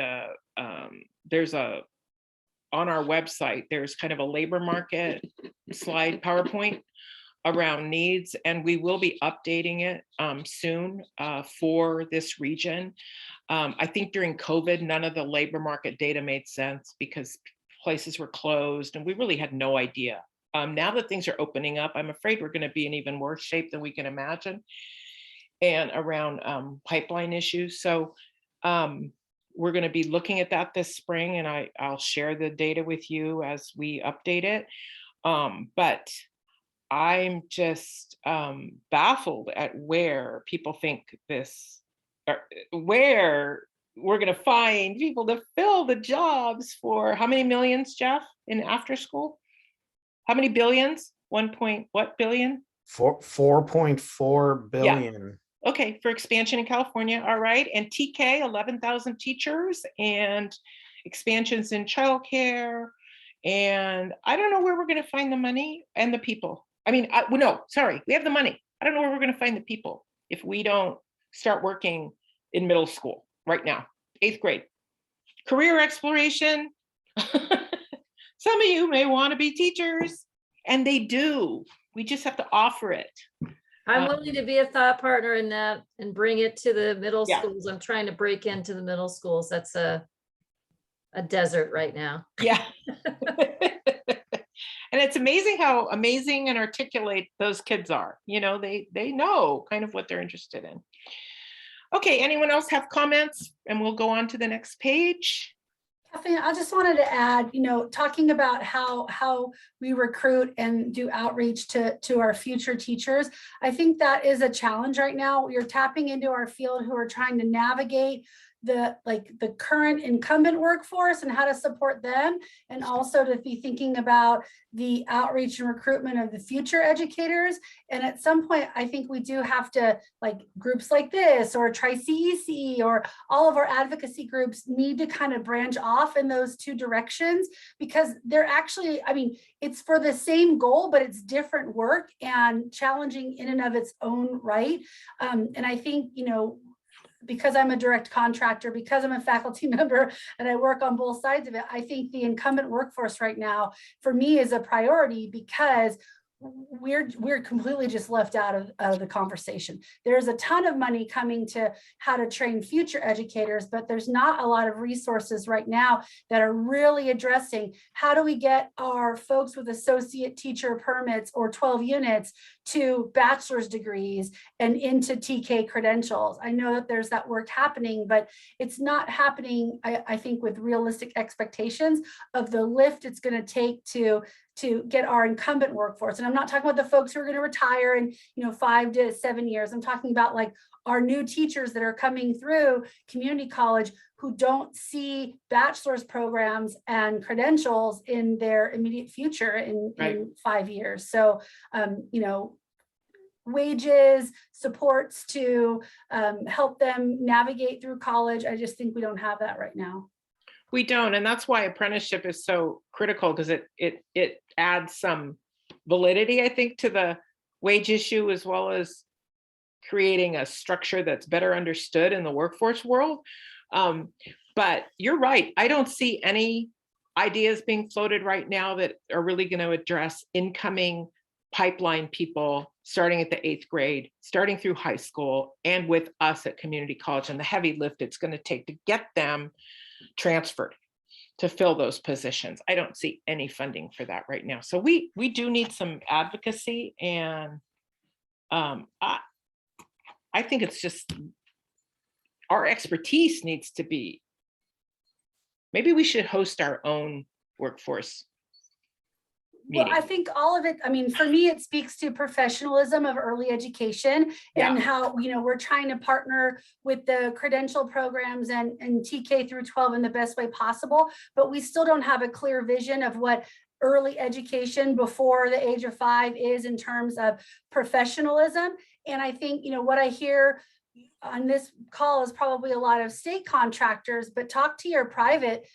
on our website, there's kind of a labor market slide PowerPoint around needs, and we will be updating it soon for this region. I think during COVID, none of the labor market data made sense because places were closed and we really had no idea. Now that things are opening up, I'm afraid we're going to be in even worse shape than we can imagine, and around pipeline issues. So we're going to be looking at that this spring, and I'll share the data with you as we update it. But I'm just baffled at where people think where we're going to find people to fill the jobs for how many millions, Jeff, in after school? How many billions? 1 point what billion? 4.4 billion. Yeah. Okay, for expansion in California. All right. And TK, 11,000 teachers, and expansions in childcare. And I don't know where we're going to find the money and the people. I mean, no, sorry, we have the money. I don't know where we're going to find the people if we don't start working in middle school right now, 8th grade. Career exploration. Some of you may want to be teachers, and they do. We just have to offer it. I'm willing to be a thought partner in that and bring it to the middle Yeah. schools. I'm trying to break into the middle schools. That's a desert right now. Yeah. And it's amazing how amazing and articulate those kids are. You know, they know kind of what they're interested in. Okay, anyone else have comments? And we'll go on to the next page. Kathleen, I just wanted to add, talking about how we recruit and do outreach to our future teachers. I think that is a challenge right now. You're tapping into our field who are trying to navigate the current incumbent workforce and how to support them, and also to be thinking about the outreach and recruitment of the future educators. And at some point, I think we do have to, like groups like this or ECE or all of our advocacy groups need to kind of branch off in those two directions, because they're actually, it's for the same goal, but it's different work and challenging in and of its own right. And I think, because I'm a direct contractor, because I'm a faculty member and I work on both sides of it, I think the incumbent workforce right now for me is a priority, because we're completely just left out of the conversation. There's a ton of money coming to how to train future educators, but there's not a lot of resources right now that are really addressing how do we get our folks with associate teacher permits or 12 units to bachelor's degrees and into TK credentials. I know that there's that work happening, but it's not happening, I think, with realistic expectations of the lift it's going to take to get our incumbent workforce. And I'm not talking about the folks who are going to retire in 5 to 7 years. I'm talking about like our new teachers that are coming through community college who don't see bachelor's programs and credentials in their immediate future in 5 years. So, wages, supports to help them navigate through college. I just think we don't have that right now. We don't, and that's why apprenticeship is so critical, because it adds some validity, I think, to the wage issue, as well as creating a structure that's better understood in the workforce world. But you're right. I don't see any ideas being floated right now that are really going to address incoming pipeline people starting at the 8th grade, starting through high school, and with us at community college, and the heavy lift it's going to take to get them transferred to fill those positions. I don't see any funding for that right now. So we do need some advocacy, and I think it's just our expertise needs to be, maybe we should host our own workforce meeting. Well, I think all of it, for me, it speaks to professionalism of early education and how, we're trying to partner with the credential programs and TK through 12 in the best way possible, but we still don't have a clear vision of what early education before the age of 5 is in terms of professionalism. And I think, what I hear on this call is probably a lot of state contractors, but talk to your private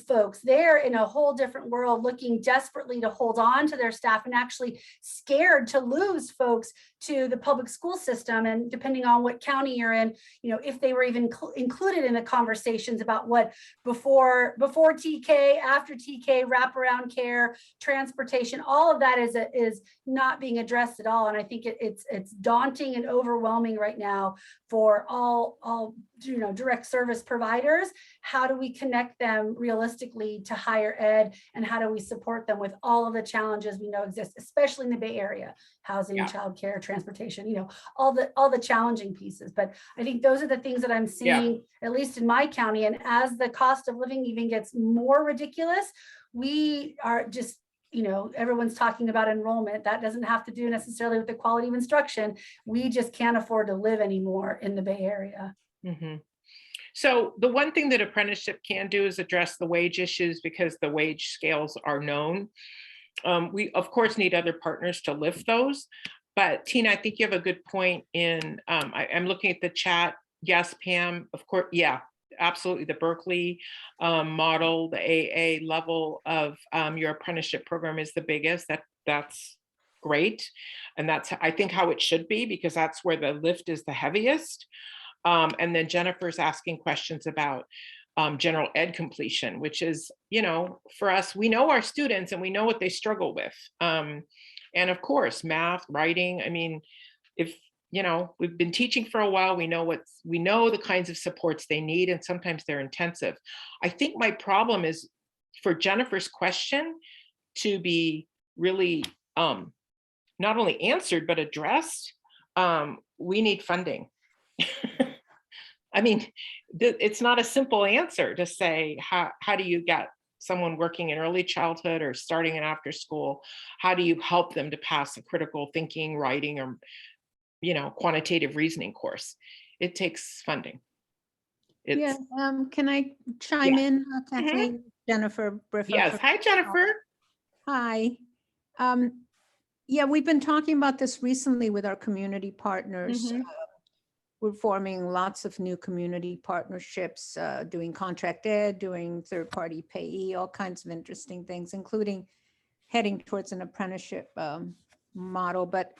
folks. They're in a whole different world, looking desperately to hold on to their staff and actually scared to lose folks to the public school system. And depending on what county you're in, if they were even included in the conversations about what before TK, after TK, wraparound care, transportation, all of that is not being addressed at all. And I think it's daunting and overwhelming right now for all direct service providers. How do we connect them realistically to higher ed, and how do we support them with all of the challenges we know exist, especially in the Bay Area, housing, childcare, transportation, all the challenging pieces. But I think those are the things that I'm seeing, at least in my county. And as the cost of living even gets more ridiculous, we are just, everyone's talking about enrollment. That doesn't have to do necessarily with the quality of instruction. We just can't afford to live anymore in the Bay Area. Mm-hmm. So the one thing that apprenticeship can do is address the wage issues, because the wage scales are known. We of course need other partners to lift those. But Tina, I think you have a good point in, I'm looking at the chat. Yes, Pam, of course, yeah, absolutely. The Berkeley model, the AA level of your apprenticeship program is the biggest. That's great. And that's, I think, how it should be, because that's where the lift is the heaviest. And then Jennifer's asking questions about general ed completion, which is, for us, we know our students and we know what they struggle with. And of course, math, writing, if, you know, we've been teaching for a while, we know the kinds of supports they need, and sometimes they're intensive. I think my problem is for Jennifer's question to be really not only answered, but addressed. We need funding. I mean, it's not a simple answer to say, how do you get someone working in early childhood or starting in after school? How do you help them to pass a critical thinking, writing, or, you know, quantitative reasoning course? It takes funding. Yeah, can I chime in, Kathleen? Jennifer Briffin? Yes, hi, Jennifer. Hi. Yeah, we've been talking about this recently with our community partners. We're forming lots of new community partnerships, doing contract ed, doing third-party payee, all kinds of interesting things, including heading towards an apprenticeship model. But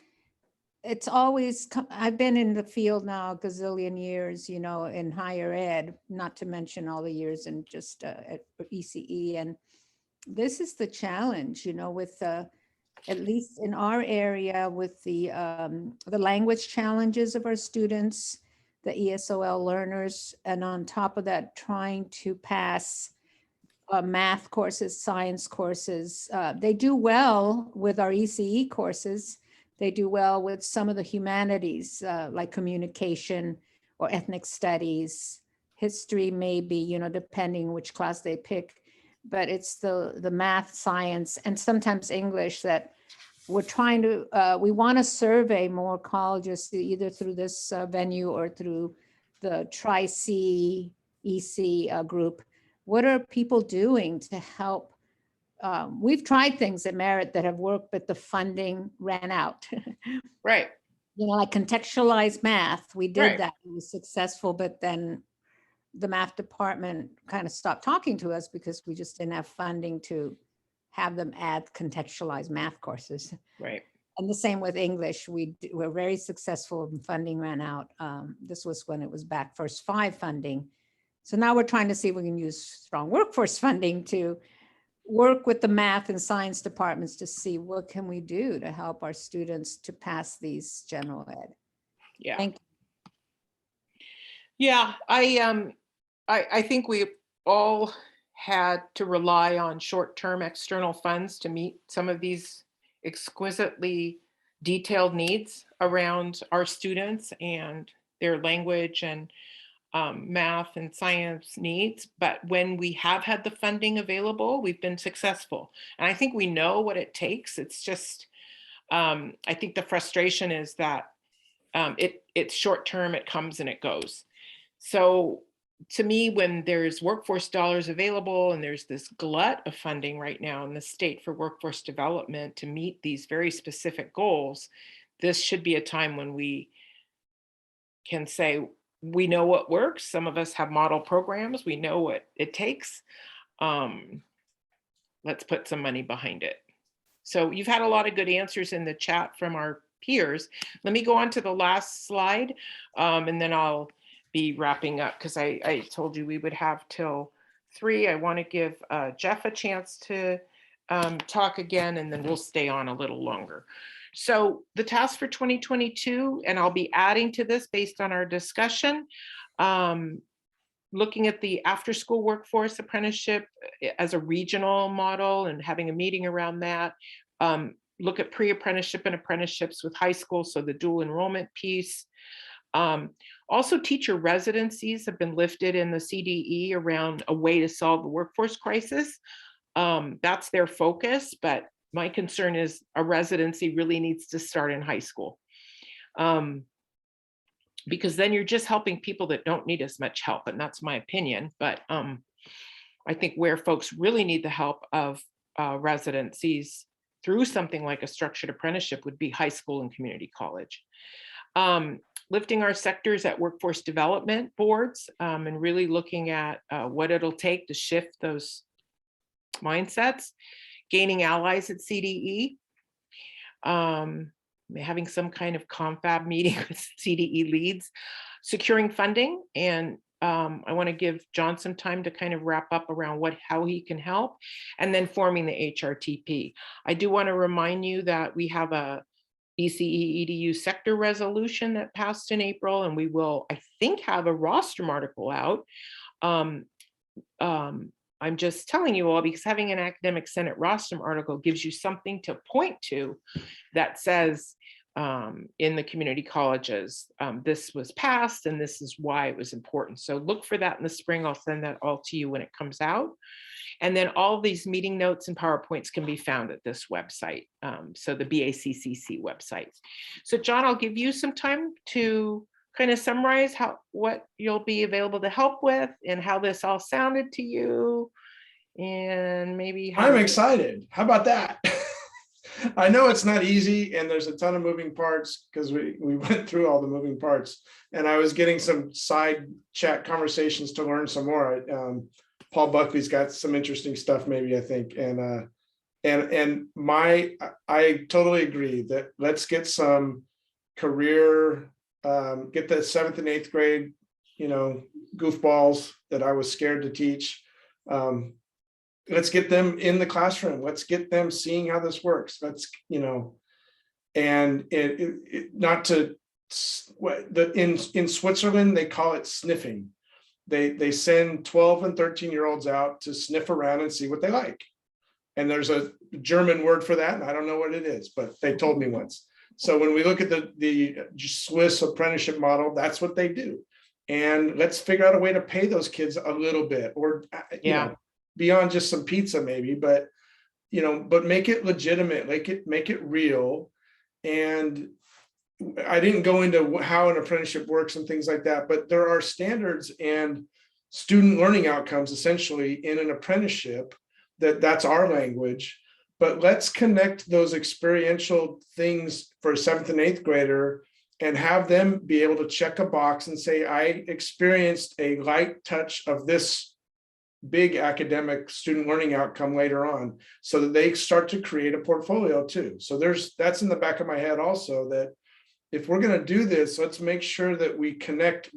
it's always, I've been in the field now a gazillion years, you know, in higher ed, not to mention all the years in just at ECE. And this is the challenge, you know, with at least in our area, with the language challenges of our students, the ESOL learners, and on top of that, trying to pass math courses, science courses. They do well with our ECE courses. They do well with some of the humanities, like communication or ethnic studies, history, maybe, you know, depending which class they pick. But it's the math, science, and sometimes English that we're trying to, we want to survey more colleges either through this venue or through the Tri-C EC group. What are people doing to help? We've tried things at Merit that have worked, but the funding ran out. Right. You know, like contextualized math, we did Right. that, it was successful, but then the math department kind of stopped talking to us because we just didn't have funding to have them add contextualized math courses. Right. And the same with English. We were very successful when funding ran out. This was when it was back first 5 funding. So now we're trying to see if we can use strong workforce funding to work with the math and science departments to see what can we do to help our students to pass these general ed. Yeah. Thank you. Yeah, I think we all had to rely on short-term external funds to meet some of these exquisitely detailed needs around our students and their language and math and science needs. But when we have had the funding available, we've been successful. And I think we know what it takes. It's just, I think the frustration is that it's short-term, it comes and it goes. So to me, when there's workforce dollars available and there's this glut of funding right now in the state for workforce development to meet these very specific goals, this should be a time when we can say, we know what works. Some of us have model programs. We know what it takes. Let's put some money behind it. So you've had a lot of good answers in the chat from our peers. Let me go on to the last slide, and then I'll be wrapping up because I told you we would have till 3. I want to give Jeff a chance to talk again, and then we'll stay on a little longer. So the task for 2022, and I'll be adding to this based on our discussion, looking at the after-school workforce apprenticeship as a regional model and having a meeting around that. Look at pre-apprenticeship and apprenticeships with high school, so the dual enrollment piece. Also, teacher residencies have been lifted in the CDE around a way to solve the workforce crisis. That's their focus, but my concern is a residency really needs to start in high school. Because then you're just helping people that don't need as much help, and that's my opinion. But I think where folks really need the help of residencies through something like a structured apprenticeship would be high school and community college. Lifting our sectors at workforce development boards and really looking at what it'll take to shift those mindsets. Gaining allies at CDE. Having some kind of confab meeting with CDE leads. Securing funding, and I want to give John some time to kind of wrap up around how he can help, and then forming the HRTP. I do want to remind you that we have a ECE EDU sector resolution that passed in April, and we will, I think, have a rostrum article out. I'm just telling you all because having an academic senate rostrum article gives you something to point to that says in the community colleges, this was passed and this is why it was important. So look for that in the spring. I'll send that all to you when it comes out. And then all these meeting notes and PowerPoints can be found at this website. So the BACCC website. So John, I'll give you some time to kind of summarize what you'll be available to help with and how this all sounded to you. And maybe I'm excited. How about that? I know it's not easy and there's a ton of moving parts because we went through all the moving parts, and I was getting some side chat conversations to learn some more. Paul Buckley's got some interesting stuff, maybe, I think. And I totally agree that let's get some career, get the 7th and 8th grade, goofballs that I was scared to teach. Let's get them in the classroom. Let's get them seeing how this works. Let's, and not to, in Switzerland, they call it sniffing. They send 12 and 13-year-olds out to sniff around and see what they like. And there's a German word for that, and I don't know what it is, but they told me once. So when we look at the Swiss apprenticeship model, that's what they do. And let's figure out a way to pay those kids a little bit, or beyond just some pizza maybe, but make it legitimate, make it real. And I didn't go into how an apprenticeship works and things like that, but there are standards and student learning outcomes essentially in an apprenticeship that's our language. But let's connect those experiential things for a 7th and 8th grader and have them be able to check a box and say, I experienced a light touch of this big academic student learning outcome later on, so that they start to create a portfolio too. So that's in the back of my head also, that if we're going to do this, let's make sure that we connect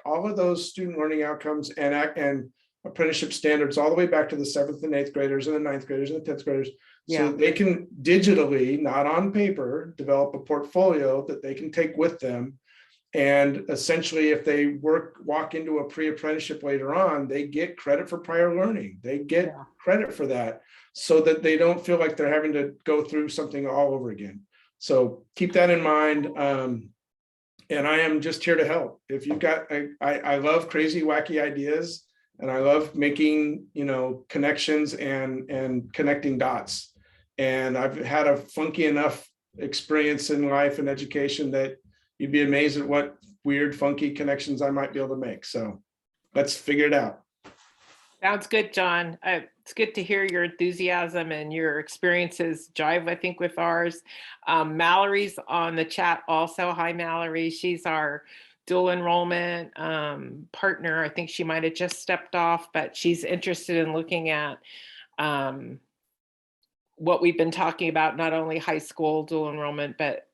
all of those student learning outcomes and apprenticeship standards all the way back to the 7th and 8th graders and the 9th graders and the 10th graders, so they can digitally, not on paper, develop a portfolio that they can take with them. And essentially, if they walk into a pre-apprenticeship later on, they get credit for prior learning. They get credit for that, so that they don't feel like they're having to go through something all over again. So keep that in mind. And I am just here to help. If you've got, I love crazy, wacky ideas, and I love making, connections and connecting dots. And I've had a funky enough experience in life and education that you'd be amazed at what weird, funky connections I might be able to make. So let's figure it out. Sounds good, John. It's good to hear your enthusiasm and your experiences jive, I think, with ours. Mallory's on the chat also. Hi, Mallory. She's our dual enrollment partner. I think she might have just stepped off, but she's interested in looking at what we've been talking about, not only high school dual enrollment, but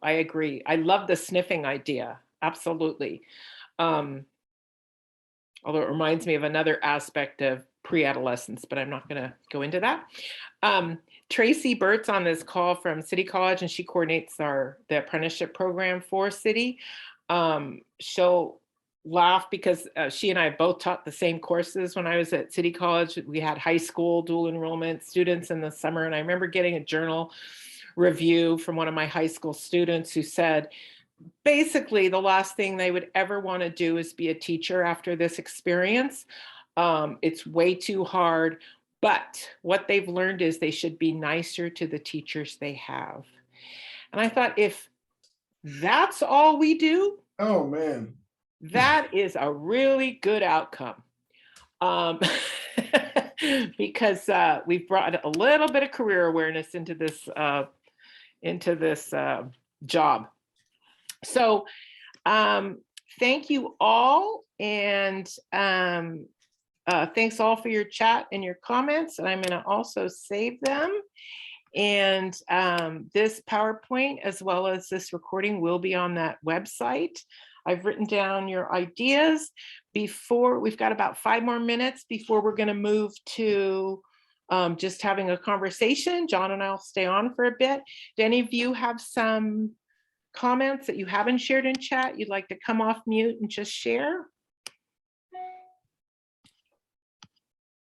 I agree. I love the sniffing idea. Absolutely. Although it reminds me of another aspect of pre-adolescence, but I'm not going to go into that. Tracy Burt's on this call from City College, and she coordinates the apprenticeship program for City. She'll laugh because she and I both taught the same courses when I was at City College. We had high school dual enrollment students in the summer, and I remember getting a journal review from one of my high school students who said, basically, the last thing they would ever want to do is be a teacher after this experience. It's way too hard, but what they've learned is they should be nicer to the teachers they have. And I thought, if that's all we do, oh man, that is a really good outcome. Because we've brought a little bit of career awareness into this job. So thank you all, and thanks all for your chat and your comments, and I'm going to also save them. And this PowerPoint as well as this recording will be on that website. I've written down your ideas. We've got about 5 more minutes before we're going to move to just having a conversation. John and I'll stay on for a bit. Do any of you have some comments that you haven't shared in chat you'd like to come off mute and just share?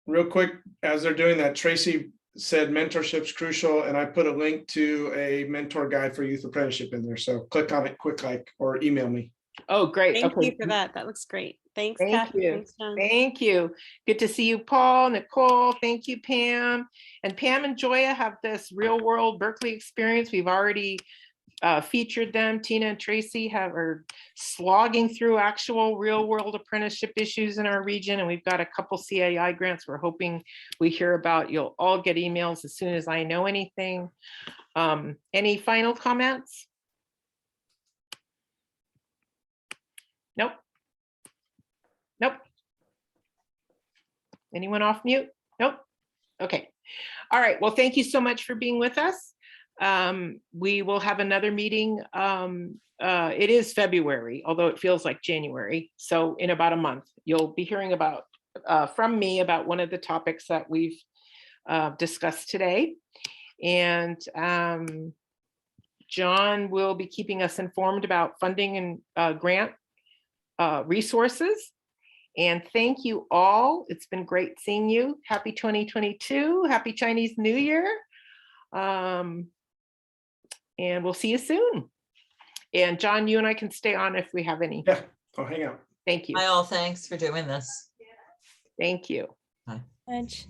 Real quick, as they're doing that, Tracy said mentorship's crucial, and I put a link to a mentor guide for youth apprenticeship in there. So click on it, quick like, or email me. Oh, great. Thank Okay. you for that. That looks great. Thanks, Thank Kathleen. you. Thanks, John. Thank you. Good to see you, Paul, Nicole. Thank you, Pam. And Pam and Joya have this real world Berkeley experience. We've already featured them. Tina and Tracy are slogging through actual real world apprenticeship issues in our region. And we've got a couple CAI grants we're hoping we hear about. You'll all get emails as soon as I know anything. Any final comments? Nope. Nope. Anyone off mute? Nope. Okay. All right. Well, thank you so much for being with us. We will have another meeting. It is February, although it feels like January. So in about a month, you'll be hearing about from me about one of the topics that we've discussed today. And John will be keeping us informed about funding and grant resources. And thank you all. It's been great seeing you. Happy 2022. Happy Chinese New Year. And we'll see you soon. And John, you and I can stay on if we have any. Yeah, I'll hang out. Thank you. Hi all, thanks for doing this. Thank you. Edge.